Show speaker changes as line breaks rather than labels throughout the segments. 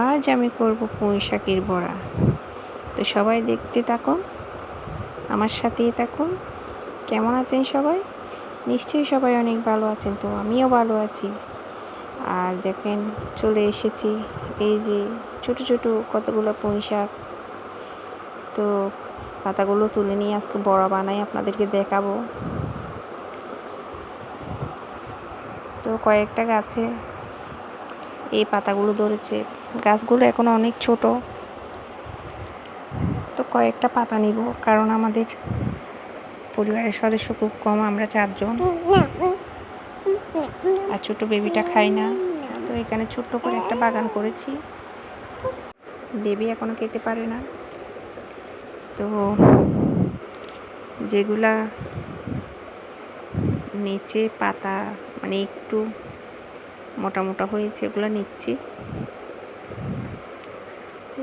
আজ আমি করব পুঁই শাকের বড়া। তো সবাই দেখতে থাকুন, আমার সাথেই থাকুন। কেমন আছেন সবাই? নিশ্চয়ই সবাই অনেক ভালো আছেন, তো আমিও ভালো আছি। আর দেখেন চলে এসেছি, এই যে ছোট ছোট কতগুলো পুঁই শাক। তো পাতাগুলো তুলে নিয়ে আজকে বড়া বানাই, আপনাদেরকে দেখাবো। তো কয়েকটা গাছে এই পাতাগুলো ধরেছে, গাছগুলো এখন অনেক ছোট। তো কয়েকটা পাতা নিব, কারণ আমাদের পরিবারের সদস্য খুব কম, আমরা 4 জন, আর ছোট বেবিটা খাই না। তো এখানে ছোট্ট করে একটা বাগান করেছি, বেবি এখনো খেতে পারে না। তো যেগুলা নিচে পাতা মানে একটু মোটা মোটা হয়েছে, এগুলো নিচ্ছি।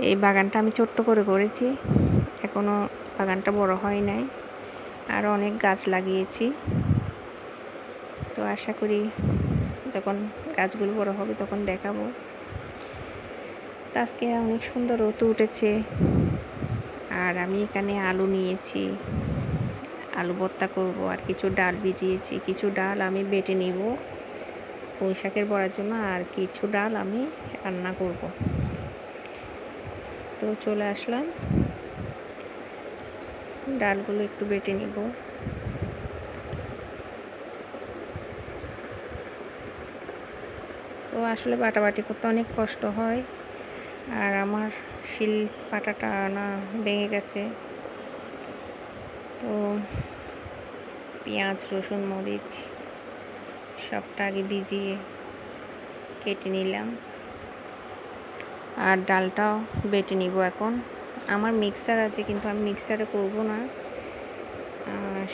এই বাগানটা আমি ছোট্ট করে করেছি, এখনো বাগানটা বড় হয় নাই, আরও অনেক গাছ লাগিয়েছি। তো আশা করি যখন গাছগুলো বড় হবে তখন দেখাবো। তো আজকে অনেক সুন্দর রোদ উঠেছে, আর আমি এখানে আলু নিয়েছি, আলু ভর্তা করব, আর কিছু ডাল ভিজিয়েছি। কিছু ডাল আমি বেটে নিব পুঁই শাকের বড়ার জন্য, আর কিছু ডাল আমি রান্না করব। তো চলে আসলাম, ডালগুলো একটু বেটে নিব। তো আসলে বাটাবাটি করতে অনেক কষ্ট হয়, আর আমার শিল পাটাটা না ভেঙে গেছে। তো পেঁয়াজ, রসুন, মরিচ সবটা আগে ভিজিয়ে কেটে নিলাম, আর ডালটাও বেটে নিব। এখন আমার মিক্সার আছে, কিন্তু আমি মিক্সারে করব না,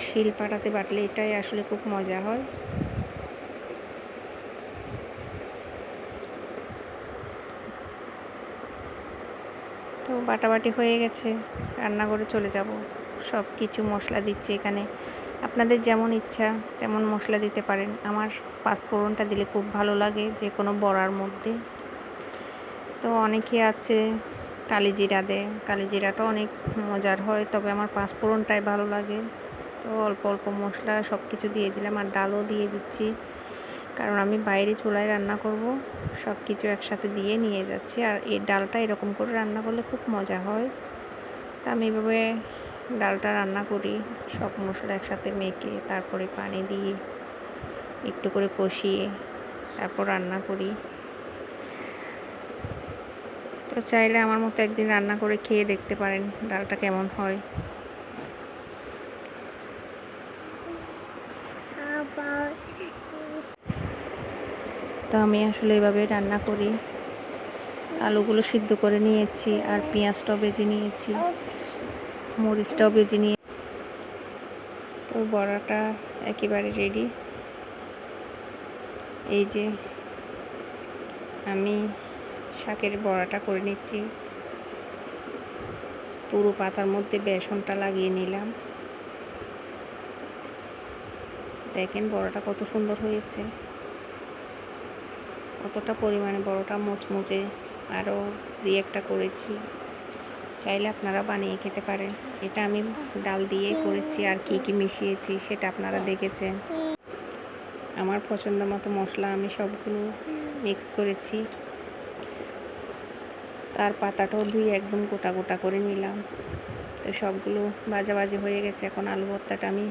শিল পাটাতে বাটলে এটাই আসলে খুব মজা হয়। তো বাটাবাটি হয়ে গেছে, রান্নাঘরে চলে যাব। সব কিছু মশলা দিচ্ছি এখানে, আপনাদের যেমন ইচ্ছা তেমন মশলা দিতে পারেন। আমার পাঁচফোড়নটা দিলে খুব ভালো লাগে যে কোনো বড়ার মধ্যে। তো অনেকে আছে কালিজিরা দেয়, কালিজিরাটাও অনেক মজার হয়, তবে আমার পাঁচফোড়নটাই ভালো লাগে। তো অল্প অল্প মশলা সব কিছু দিয়ে দিলাম, আর ডালও দিয়ে দিচ্ছি, কারণ আমি বাইরে চুলায় রান্না করব। সব কিছু একসাথে দিয়ে নিয়ে যাচ্ছি, আর এই ডালটা এরকম করে রান্না করলে খুব মজা হয়। তা আমি এভাবে ডালটা রান্না করি, সব মশলা একসাথে মেখে তারপরে পানি দিয়ে একটু করে কষিয়ে তারপর রান্না করি। তো চাইলে আমার মতো একদিন রান্না করে খেয়ে দেখতে পারেন ডালটা কেমন হয়। তো আমি আসলে এভাবে রান্না করি। আলুগুলো সিদ্ধ করে নিয়েছি, আর পেঁয়াজটাও ভেজে নিয়েছি, মরিচটাও ভেজে নিয়ে। তো বড়াটা একেবারে রেডি। এই যে আমি শাকের বড়াটা করে নিচ্ছি, পুরো পাতার মধ্যে বেসনটা লাগিয়ে নিলাম। দেখেন বড়াটা কত সুন্দর হয়েছে, কতটা পরিমাণে বড়টা মুচমুচে। আরও দুই একটা করেছি, চাইলে আপনারা বানিয়ে খেতে পারেন। এটা আমি ডাল দিয়ে করেছি, আর কি কি মিশিয়েছি সেটা আপনারা দেখেছেন। আমার পছন্দ মতো মশলা আমি সবগুলো মিক্স করেছি। তার পাতাটাও ধুয়ে একদম গোটা গোটা করে নিলাম। তো সবগুলো ভাজাভাজি হয়ে গেছে। এখন আলু ভর্তাটা আমি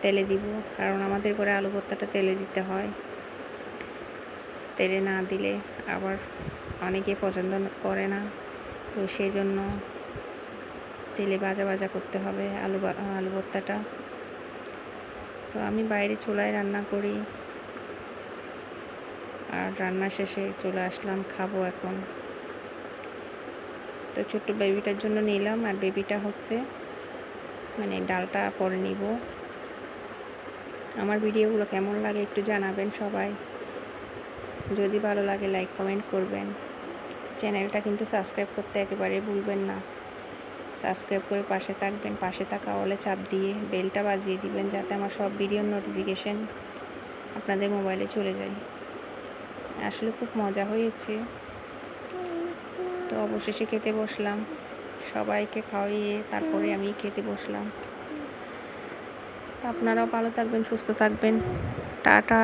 তেলে দিব, কারণ আমাদের ঘরে আলু ভর্তাটা তেলে দিতে হয়, তেলে না দিলে আবার অনেকে পছন্দ করে না। তো সেই জন্য তেলে ভাজা ভাজা করতে হবে আলু ভর্তাটা। তো আমি বাইরে চুলায় রান্না করি, আর রান্না শেষে চলে আসলাম, খাবো এখন। তো ছোট্ট বেবিটার জন্য নিলাম, আর বেবিটা হচ্ছে মানে ডালটা পরে নিব। আমার ভিডিওগুলো কেমন লাগে একটু জানাবেন সবাই। যদি ভালো লাগে লাইক কমেন্ট করবেন। চ্যানেলটা কিন্তু সাবস্ক্রাইব করতে একেবারেই ভুলবেন না। সাবস্ক্রাইব করে পাশে থাকবেন, পাশে থাকা অলে চাপ দিয়ে বেলটা বাজিয়ে দিবেন, যাতে আমার সব ভিডিওর নোটিফিকেশন আপনাদের মোবাইলে চলে যায়। আসলে খুব মজা হয়েছে। তো অবশেষে খেতে বসলাম, সবাইকে খাওয়িয়ে তারপরে আমি খেতে বসলাম। তো আপনারাও ভালো থাকবেন, সুস্থ থাকবেন। টাটা।